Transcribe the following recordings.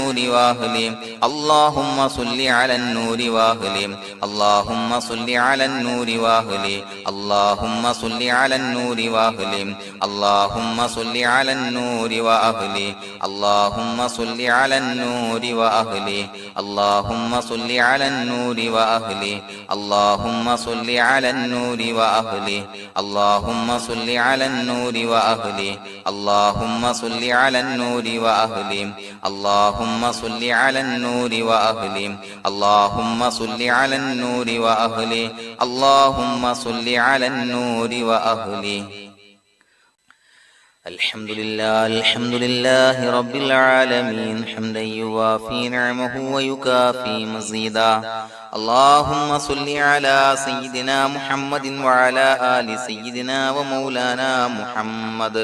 النور وأهله اللهم صل على النور وأهله اللهم صل على النور وأهله اللهم صل على النور وأهله اللهم صل على النور وأهله اللهم صل على النور وأهله اللهم صل على النور وأهله اللهم صل على النور وأهله اللهم صل على النور وأهله اللهم صل على النور وأهله اللهم صل على النور وأهله اللهم صل على النور وأهله اللهم صل على النور وأهله الحمد لله رب العالمين حمدا يوافي نعمه ويكافي مزيدا اللهم صل على سيدنا محمد وعلى آل سيدنا ومولانا محمد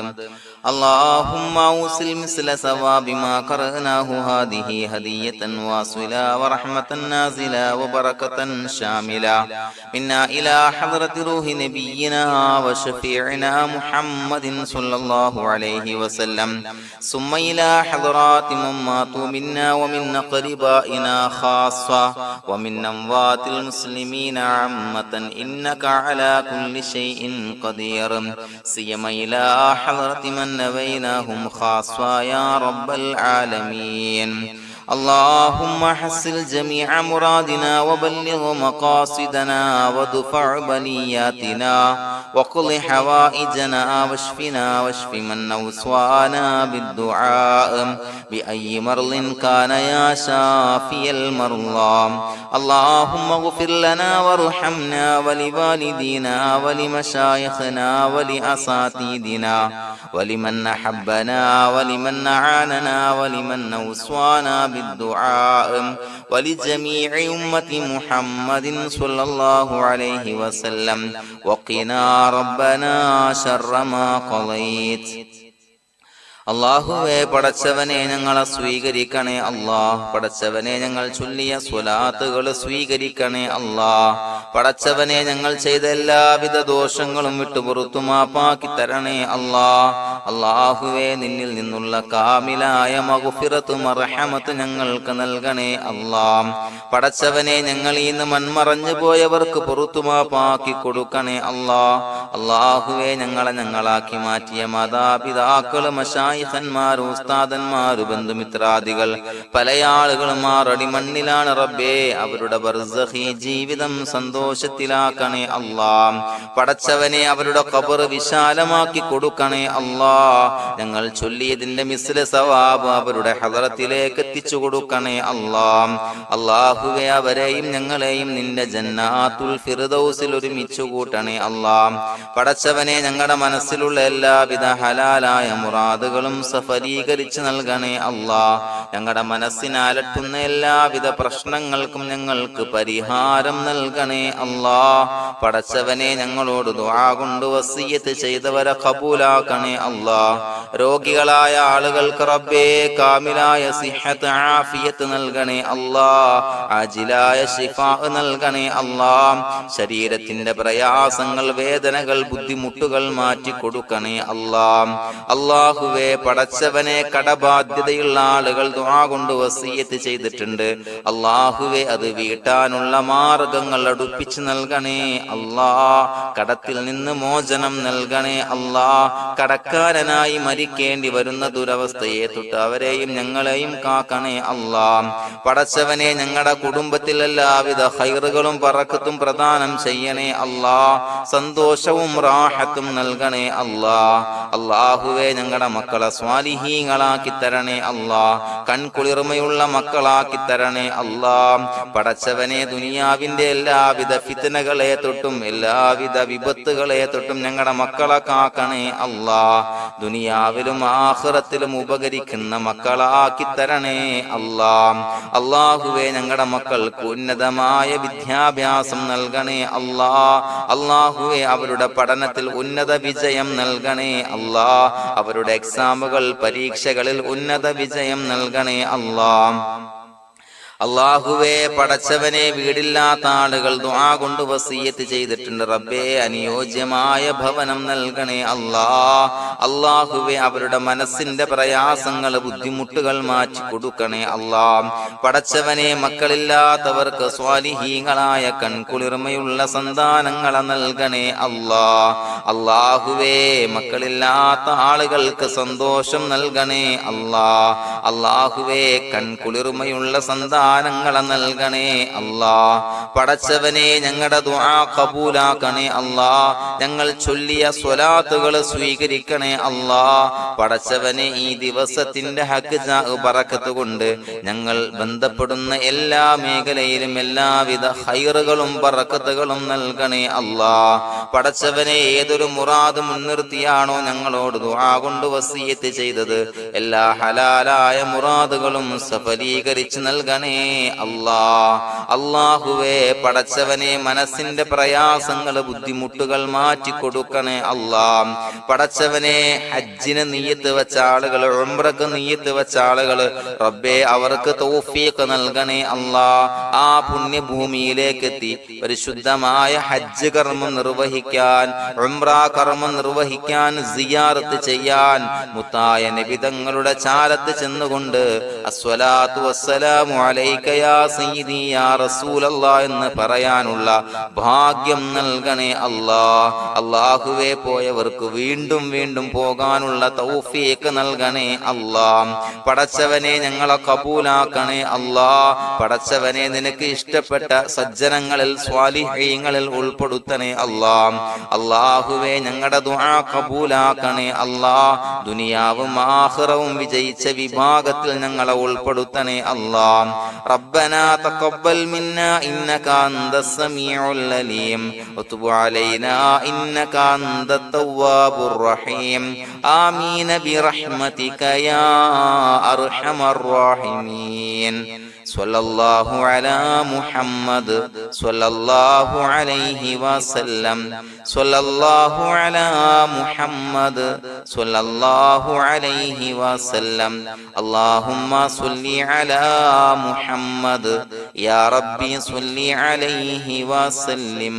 اللهم أوصل مثل ثواب ما قرأناه هذه هدية واصلة ورحمة نازلة وبركة شاملة منا إلى حضرة روح نبينا وشفيعنا محمد صلى الله عليه وسلم ثم إلى حضرات من ماتوا منا ومن أقربائنا خاصة ومن أموات المسلمين عامة إنك على كل شيء قدير سيما إلى حضرة من نبيناهم خاصة يا رب العالمين اللهم حصل جميع مرادنا وبلغ مقاصدنا ودفع بلياتنا وقض حوائجنا واشفنا واشف من أوصانا بالدعاء بأي مرض كان يا شافي المرضى اللهم اغفر لنا وارحمنا ولوالدينا ولمشايخنا ولأساتذتنا ولمن أحبنا ولمن أعاننا ولمن أوصانا بالدعاء ولجميع أمة محمد صلى الله عليه وسلم وقنا ربنا شر ما قضيت അല്ലാഹുവേ പടച്ചവനെ ഞങ്ങളെ സ്വീകരിക്കണേ അല്ലാഹ് പടച്ചവനെ ഞങ്ങൾ ചൊല്ലിയ സ്വലാത്തുകൾ സ്വീകരിക്കണേ അല്ലാഹ് പടച്ചവനെ ഞങ്ങൾ ചെയ്ത എല്ലാവിധ ദോഷങ്ങളും വിട്ടുപുറത്തു മാപ്പാക്കി തരണേ അല്ലാഹ് അല്ലാഹുവേ നിന്നിൽ നിന്നുള്ള കാമിലായ മഗ്ഫിറത്തും റഹ്മത്തും ഞങ്ങൾക്ക് നൽകണേ അല്ലാഹ് പടച്ചവനെ ഞങ്ങൾ ഇന്ന് മൺമറഞ്ഞു പോയവർക്ക് പുറത്തു മാപ്പാക്കി കൊടുക്കണേ അല്ലാഹ് അല്ലാഹുവേ ഞങ്ങളാക്കി മാറ്റിയ മാതാപിതാക്കളും ഖന്മാർ ഉസ്താദന്മാർ ബന്ധുമിത്രാദികൾ പല ആളുകളും ആറടി മണ്ണിലാണ് റബ്ബേ അവരുടെ ബർസഖി ജീവിതം സന്തോഷത്തിലാക്കണേ അല്ലാഹ് പടച്ചവനെ അവരുടെ ഖബർ വിശാലമാക്കി കൊടുക്കണേ അല്ലാഹ് ഞങ്ങൾ ചൊല്ലിയതിന്റെ മിസ്ല സവാബ് അവരുടെ ഹദറത്തിലേക്ക് എത്തിച്ചു കൊടുക്കണേ അല്ലാഹ് അല്ലാഹുവേ അവരെയും ഞങ്ങളെയും നിന്റെ ജന്നാത്തുൽ ഫിർദൗസിൽ ഒരുമിച്ചു കൂട്ടണേ അല്ലാഹ് പടച്ചവനെ ഞങ്ങളുടെ മനസ്സിലുള്ള എല്ലാവിധ ഹലാലായ മുറാദുകളും സഫലീകരിച്ച് നൽകണേ അല്ലാഹ് ഞങ്ങളുടെ മനസ്സിനെ അലട്ടുന്ന എല്ലാവിധ പ്രശ്നങ്ങൾക്കും ഞങ്ങൾക്ക് പരിഹാരം നൽകണേ അല്ലാഹ് പടച്ചവനെ ഞങ്ങളോട് ദുആ കൊണ്ട് വസിയ്യത്ത് ചെയ്തവരെ ഖബൂലാക്കണേ അല്ലാഹ് രോഗികളായ ആളുകൾക്ക് റബ്ബേ കാമിലായ സിഹത്ത് ആഫിയത്ത് നൽകണേ അല്ലാഹ് ആജിലായ ശിഫാ നൽകണേ അല്ലാഹ് ശരീരത്തിന്റെ പ്രയാസങ്ങൾ വേദനകൾ ബുദ്ധിമുട്ടുകൾ മാറ്റി കൊടുക്കണേ അല്ലാഹ് അല്ലാഹുവേ പടച്ചവനെ കടബാധ്യതയുള്ള ആളുകൾ ദുആ കൊണ്ട് വസിയ്യത്ത് ചെയ്തിട്ടുണ്ട് അല്ലാഹുവേ അത് വീട്ടാനുള്ള മാർഗങ്ങൾ അടുപ്പിച്ച് നൽകണേ അല്ലാഹ് കടത്തിൽ നിന്ന് മോചനം നൽകണേ അല്ലാഹ് കടക്കാരനായി മരിക്കേണ്ടി വരുന്ന ദുരവസ്ഥയെ തൊട്ട് അവരെയും ഞങ്ങളെയും കാക്കണേ അല്ലാഹ് പടച്ചവനെ ഞങ്ങളുടെ കുടുംബത്തിൽ എല്ലാവിധ ഖൈറുകളും ബറക്കത്തും പ്രദാനം ചെയ്യണേ അല്ലാഹ് സന്തോഷവും റാഹത്തും നൽകണേ അല്ലാഹ് അല്ലാഹുവേ ഞങ്ങളുടെ മക്കളെ സ്വാലിഹീങ്ങളാക്കി തരണേ അല്ലാഹ് കൺകുളിർമയുള്ള മക്കളാക്കി തരണേ അല്ലാഹ് പടച്ചവനെ ദുനിയാവിന്റെ എല്ലാവിധ ഫിത്നകളെ തൊട്ടും എല്ലാവിധ വിപത്തുകളെ തൊട്ടും ഞങ്ങളുടെ മക്കളെ കാക്കണേ അല്ലാഹ് ദുനിയാവിലും ആഖിറത്തിലും ഉപകരിക്കുന്ന മക്കളാക്കി തരണേ അല്ലാഹ് അല്ലാഹുവേ ഞങ്ങളുടെ മക്കൾക്ക് ഉന്നതമായ വിദ്യാഭ്യാസം നൽകണേ അല്ലാഹ് അല്ലാഹുവേ അവരുടെ പഠനത്തിൽ ഉന്നത വിജയം നൽകണേ അല്ലാഹ് അവരുടെ എക്സാമുകൾ പരീക്ഷകളിൽ ഉന്നത വിജയം നൽകണേ അല്ലാഹ് അല്ലാഹുവേ, പടച്ചവനെ, വീടില്ലാത്ത ആളുകൾ ദുആ കൊണ്ട് വസിയ്യത്ത് ചെയ്തിട്ടുണ്ട്. റബ്ബേ, അനുയോജ്യമായ ഭവനം നൽകണേ അല്ലാ. അല്ലാഹുവേ, അവരുടെ മനസ്സിന്റെ പ്രയാസങ്ങൾ, ബുദ്ധിമുട്ടുകൾ മാറ്റി കൊടുക്കണേ അല്ലാ. പടച്ചവനെ, മക്കളില്ലാത്തവർക്ക് സ്വാലിഹീങ്ങളായ കൺകുളിർമയുള്ള സന്താനങ്ങളെ നൽകണേ അല്ലാ. അല്ലാഹുവേ, മക്കളില്ലാത്ത ആളുകൾക്ക് സന്തോഷം നൽകണേ അല്ലാ. അല്ലാഹുവേ, കൺകുളിർമയുള്ള സന്താനങ്ങളെ നൽകണേ അല്ലാ. പടച്ചവനെ, ഞങ്ങളുടെ ദുആ ഖബൂലാക്കണേ അല്ലാ. ഞങ്ങൾ ചൊല്ലിയ സ്വലാത്തുകൾ സ്വീകരിക്കണേ അല്ലാ. പടച്ചവനെ, ഈ ദിവസത്തിന്റെ ഹക്ക് ബറക്കത്ത് കൊണ്ട് ഞങ്ങൾ ബന്ധപ്പെടുന്ന എല്ലാ മേഖലയിലും എല്ലാവിധ ഖൈറുകളും ബറക്കത്തുകളും നൽകണേ അല്ലാ. പടച്ചവനെ, ഏതൊരു മുറാദ് മുൻനിർത്തിയാണോ ഞങ്ങളോട് ദുആ കൊണ്ട് വസിയ്യത്ത് ചെയ്തത്, എല്ലാ ഹലാലായ മുറാദുകളും സഫലീകരിച്ച് നൽകണേ അല്ലാ. അല്ലാഹുവേ, പടച്ചവനെ, മനസ്സിന്റെ പ്രയാസങ്ങൾ, ബുദ്ധിമുട്ടുകൾ മാറ്റി കൊടുക്കണേ അല്ലാ. പടച്ചവനെ, ഹജ്ജിന് നിയ്യത്ത് വെച്ച ആളുകൾ, ഉംറക്ക് നിയ്യത്ത് വെച്ച ആളുകൾ, റബ്ബേ, അവർക്ക് തൗഫീഖ് നൽകണേ അല്ലാ. ആ പുണ്യഭൂമിയിലേക്ക് എത്തി പരിശുദ്ധമായ ഹജ്ജ് കർമ്മം നിർവഹിക്കാൻ, ഉംറ കർമ്മം നിർവഹിക്കാൻ, സിയാറത്ത് ചെയ്യാൻ, മുത്തായ നബി തങ്ങളുടെ ചാരത്ത് ചെന്നുകൊണ്ട് അസ്സലാത്തു വസ്സലാമു അലൈക യാ സയ്യിദി യാ റസൂലല്ലാഹ് എന്ന് പറയാനുള്ള ഭാഗ്യം നൽകണേ അല്ലാ. അല്ലാഹുവേ, പോയവർക്ക് വീണ്ടും വീണ്ടും പോകാനുള്ള തൗഫീഖ് നൽകണേ അല്ലാ. പടച്ചവനെ, ഞങ്ങളെ കബൂലാക്കണേ അല്ലാ. പടച്ചവനെ, നിനക്ക് ഇഷ്ടപ്പെട്ട സജ്ജനങ്ങളിൽ, സ്വാലിഹീങ്ങളിൽ ഉൾപ്പെടുത്തണേ അല്ലാ. അല്ലാഹുവേ, ഞങ്ങളുടെ ദുആ കബൂലാക്കണേ അല്ലാ. ദുനിയാവും ആഖിറവും വിജയിച്ച വിഭാഗത്തിൽ ഞങ്ങളെ ഉൾപ്പെടുത്തണേ അല്ലാ. റബ്ബനാ തഖബ്ബൽ മിന്നാ ഇന്നക അൻതസ് സമീഉൽ അലീം വതുബ് അലൈനാ ഇന്നക അൻതത് തവ്വാബുർ റഹീം. ആമീൻ ബിറഹ്മതിക യാ അർഹമർ റഹീമീൻ. സ്വല്ലല്ലാഹു അലാ മുഹമ്മദ് സ്വല്ലല്ലാഹു അലൈഹി വസല്ലം. സ്വല്ലല്ലാഹു അലാ മുഹമ്മദ് സ്വല്ലല്ലാഹു അലൈഹി വസല്ലം. അല്ലാഹുമ്മ സ്വല്ലി അലാ മുഹമ്മദ് യാ റബ്ബി സ്വല്ലി അലൈഹി വസല്ലം.